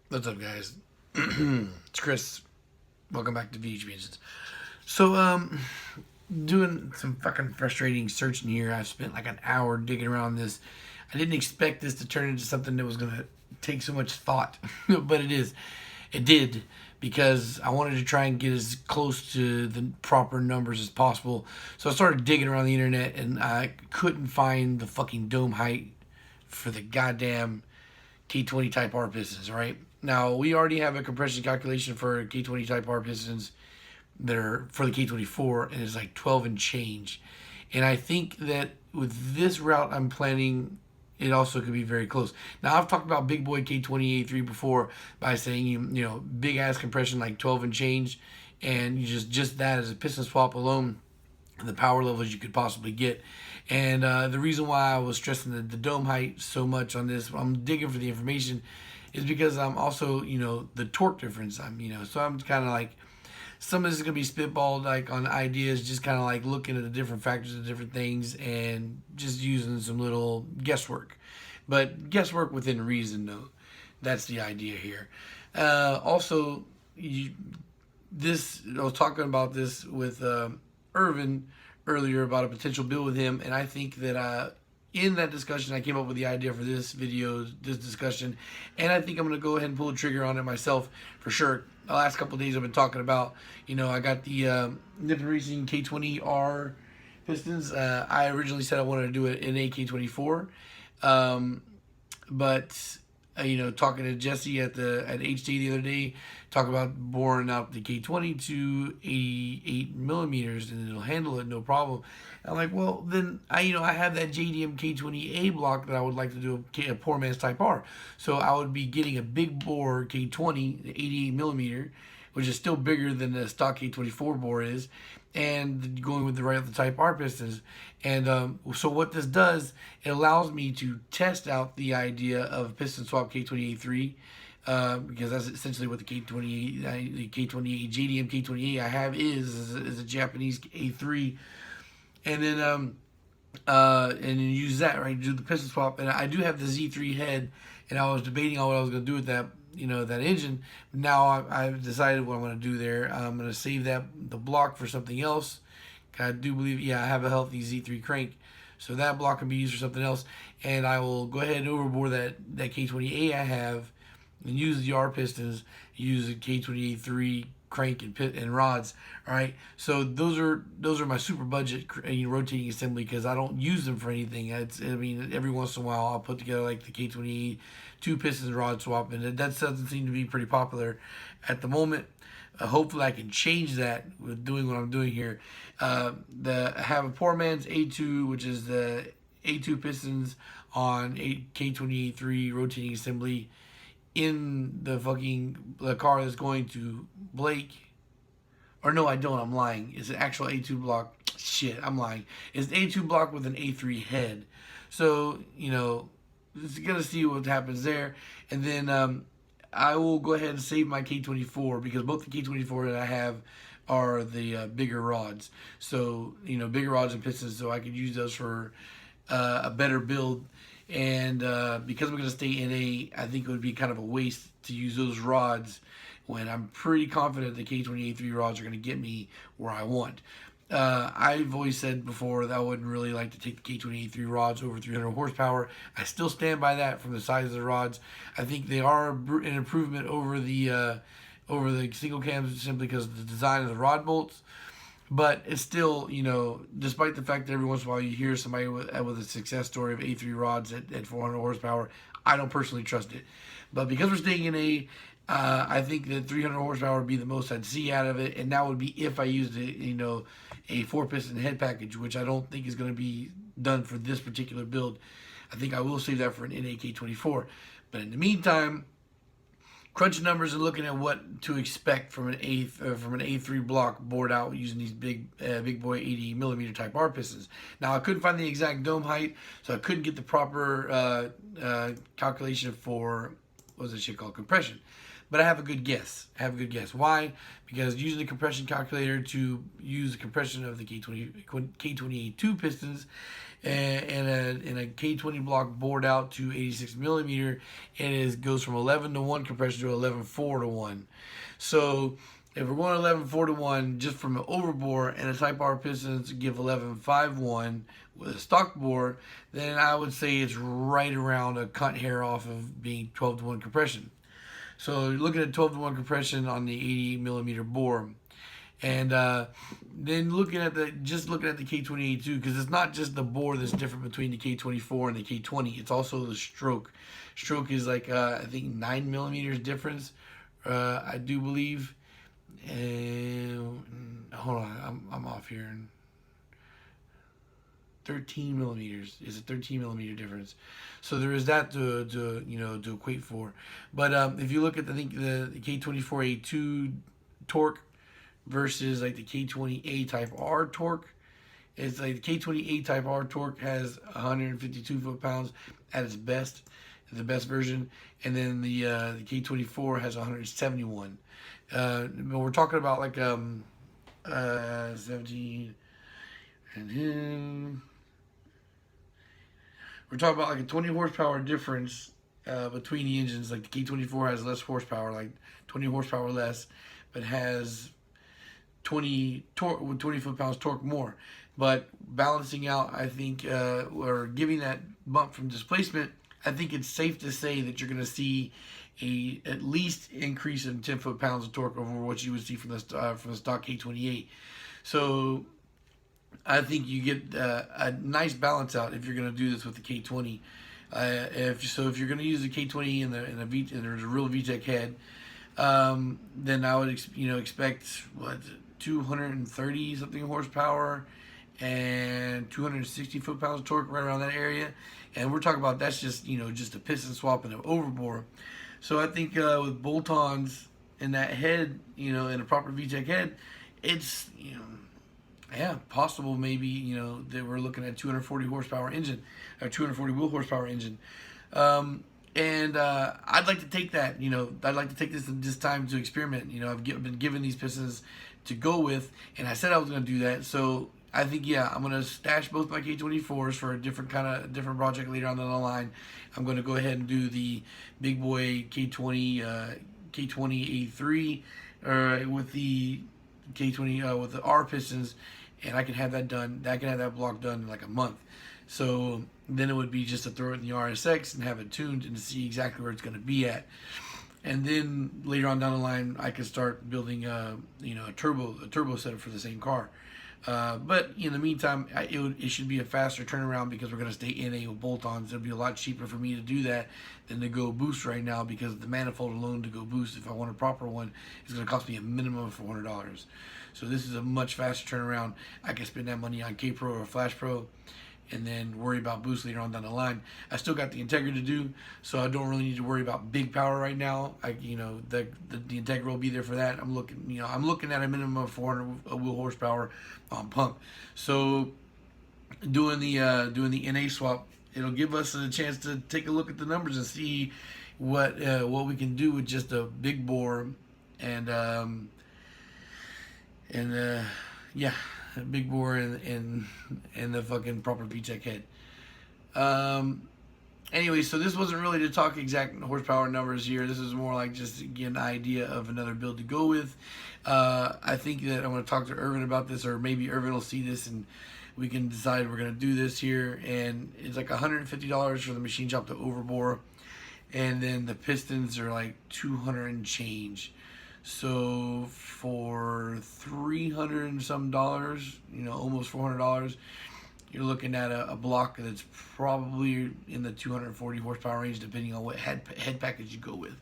What's up, guys? It's Chris. Welcome back to VHB Engines. So, doing some fucking frustrating searching here. I spent like an hour digging around this. I didn't expect this to turn into something that was gonna take so much thought, but it is. It did because I wanted to try and get as close to the proper numbers as possible. So I started digging around the internet and I couldn't find the fucking dome height for the goddamn K20 type R pistons, right? Now, we already have a compression calculation for K20 type R pistons that are for the K24, and it's like 12 and change. And I think that with this route I'm planning, it also could be very close. Now, I've talked about big boy K20A3 before by saying, big ass compression like 12 and change, and you just that as a piston swap alone, the power levels you could possibly get. And the reason why I was stressing the dome height so much on this, I'm digging for the information, is because I'm also, the torque difference. So I'm kind of like, some of this is going to be spitballed like on ideas, just kind of like looking at the different factors of different things and just using some little guesswork. But guesswork within reason, though. That's the idea here. Also, I was talking about this with Irvin earlier about a potential build with him, and I think that in that discussion I came up with the idea for this video, this discussion, and I think I'm going to go ahead and pull the trigger on it myself for sure. The last couple of days I've been talking about, I got the Nippon Racing K20R pistons. I originally said I wanted to do it in a K24, but talking to Jesse at HD the other day, talk about boring out the K20 to 88 millimeters and it'll handle it no problem. I'm like, well, then I have that JDM K20A block that I would like to do a poor man's Type R. So I would be getting a big bore K20, 88 millimeter, which is still bigger than the stock K24 bore is, and going with the Type R pistons. And so what this does, it allows me to test out the idea of piston swap K20A3, because that's essentially what the K20A JDM K20A I have is a Japanese A3, and then and use that, right, do the piston swap. And I do have the Z3 head, and I was debating on what I was going to do with that, that engine. Now I've decided what I'm going to do there. I'm going to save the block for something else. I do believe, I have a healthy Z3 crank, so that block can be used for something else. And I will go ahead and overbore that K20A I have, and use the R pistons, use the K20A3 crank and rods. All right, so those are my super budget rotating assembly, because I don't use them for anything. Every once in a while I'll put together like the K20A2 pistons rod swap, and that doesn't seem to be pretty popular at the moment. Hopefully I can change that with doing what I'm doing here. I have a poor man's A2, which is the A2 pistons on a K20A3 rotating assembly in the car that's going to Blake. Or no, I don't. I'm lying. It's an actual A2 block. Shit, I'm lying. It's an A2 block with an A3 head. So, it's going to see what happens there. And then I will go ahead and save my K24, because both the K24 that I have are the bigger rods. So, bigger rods and pistons, so I could use those for a better build. And because I'm going to stay in I think it would be kind of a waste to use those rods when I'm pretty confident the K20A3 rods are going to get me where I want. I've always said before that I wouldn't really like to take the K20A3 rods over 300 horsepower. I still stand by that from the size of the rods. I think they are an improvement over the single cams, simply because of the design of the rod bolts. But it's still, despite the fact that every once in a while you hear somebody with a success story of A3 rods at 400 horsepower, I don't personally trust it. But because we're staying in I think that 300 horsepower would be the most I'd see out of it, and that would be if I used a 4-piston head package, which I don't think is going to be done for this particular build. I think I will save that for an NAK24. But in the meantime, crunching numbers and looking at what to expect from an A3 block bored out using these big boy 80 millimeter Type R pistons. Now I couldn't find the exact dome height, so I couldn't get the proper calculation for, what was this shit called, compression. But I have a good guess. Why? Because using the compression calculator to use the compression of the K20A2 pistons, and a K20 block bored out to 86 millimeter, and it goes from 11-to-1 compression to 11-4-to-1. So if we're going 11-4-to-1 just from an overbore and a Type R pistons give 11-5-1 with a stock bore, then I would say it's right around a cut hair off of being 12-to-1 compression. So you're looking at 12-to-1 compression on the 88 millimeter bore. And then looking at the K20A2, because it's not just the bore that's different between the K24 and the K20. It's also the stroke. Stroke is like I think 9 millimeters difference. I do believe. Hold on, I'm off here. 13 millimeters is a 13 millimeter difference. So there is that to equate for. But if you look at the K24A2 torque versus like the K20A Type R torque, it's like the K20A Type R torque has 152 foot-pounds at its best, the best version, and then the K24 has 171. But we're talking about like 17, and then we're talking about like a 20 horsepower difference between the engines. Like the K24 has less horsepower, like 20 horsepower less, but has 20 foot-pounds torque more. But balancing out, I think, or giving that bump from displacement, I think it's safe to say that you're going to see at least increase in 10 foot-pounds of torque over what you would see from the stock K28. So I think you get a nice balance out if you're going to do this with the K20. If you're going to use the K20 and there's a real VTEC head, then I would expect 230 something horsepower and 260 foot-pounds of torque, right around that area. And we're talking about that's just just a piston swap and an overbore. So I think with bolt-ons in that head, in a proper VTEC head, it's possible maybe that we're looking at 240 horsepower engine, or 240 wheel horsepower engine. And I'd like to take that. I'd like to take this time to experiment. I've been given these pistons to go with, and I said I was going to do that. So I think I'm going to stash both my K24s for a different project later on down the line. I'm going to go ahead and do the big boy K20A3 with the K20 with the R pistons, and I can have that done. I can have that block done in like a month. So then it would be just to throw it in the RSX and have it tuned and to see exactly where it's going to be at. And then later on down the line, I can start building a turbo setup for the same car. But in the meantime, it should be a faster turnaround because we're going to stay NA with bolt-ons. It'll be a lot cheaper for me to do that than to go boost right now, because the manifold alone to go boost, if I want a proper one, is going to cost me a minimum of $400. So this is a much faster turnaround. I can spend that money on K-Pro or Flash Pro and then worry about boost later on down the line. I still got the Integra to do, so I don't really need to worry about big power right now. The Integra will be there for that. I'm looking at a minimum of 400 wheel horsepower on pump. So doing the NA swap, it'll give us a chance to take a look at the numbers and see what we can do with just a big bore and a big bore and the fucking proper VTEC head. Anyway, so this wasn't really to talk exact horsepower numbers here. This is more like just to get an idea of another build to go with. I think that I'm going to talk to Irvin about this, or maybe Irvin will see this and we can decide we're going to do this here. And it's like $150 for the machine shop to overbore, and then the pistons are like 200 and change. So for $300 and some dollars, almost $400, you're looking at a block that's probably in the 240 horsepower range, depending on what head package you go with.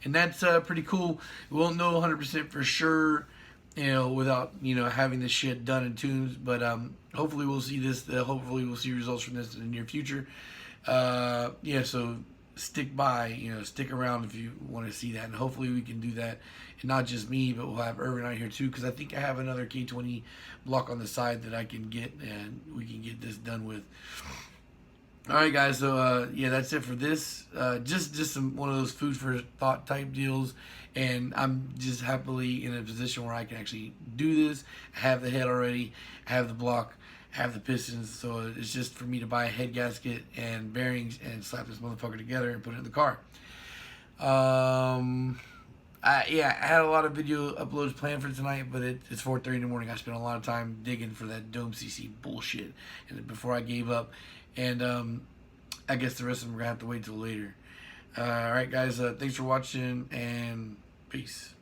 And that's pretty cool. We won't know 100% for sure, without having this shit done in tunes. But hopefully we'll see this. Hopefully we'll see results from this in the near future. So stick around if you want to see that, and hopefully we can do that. And not just me, but we'll have Irvin out here too, because I think I have another K20 block on the side that I can get, and we can get this done with. All right, guys. So that's it for this. Just one of those food for thought type deals, and I'm just happily in a position where I can actually do this. I have the head already, I have the block, have the pistons, so it's just for me to buy a head gasket and bearings and slap this motherfucker together and put it in the car. Yeah, I had a lot of video uploads planned for tonight, but it's 4:30 in the morning. I spent a lot of time digging for that Dome CC bullshit, and before I gave up, and I guess the rest of them are gonna have to wait till later. All right, guys, thanks for watching, and peace.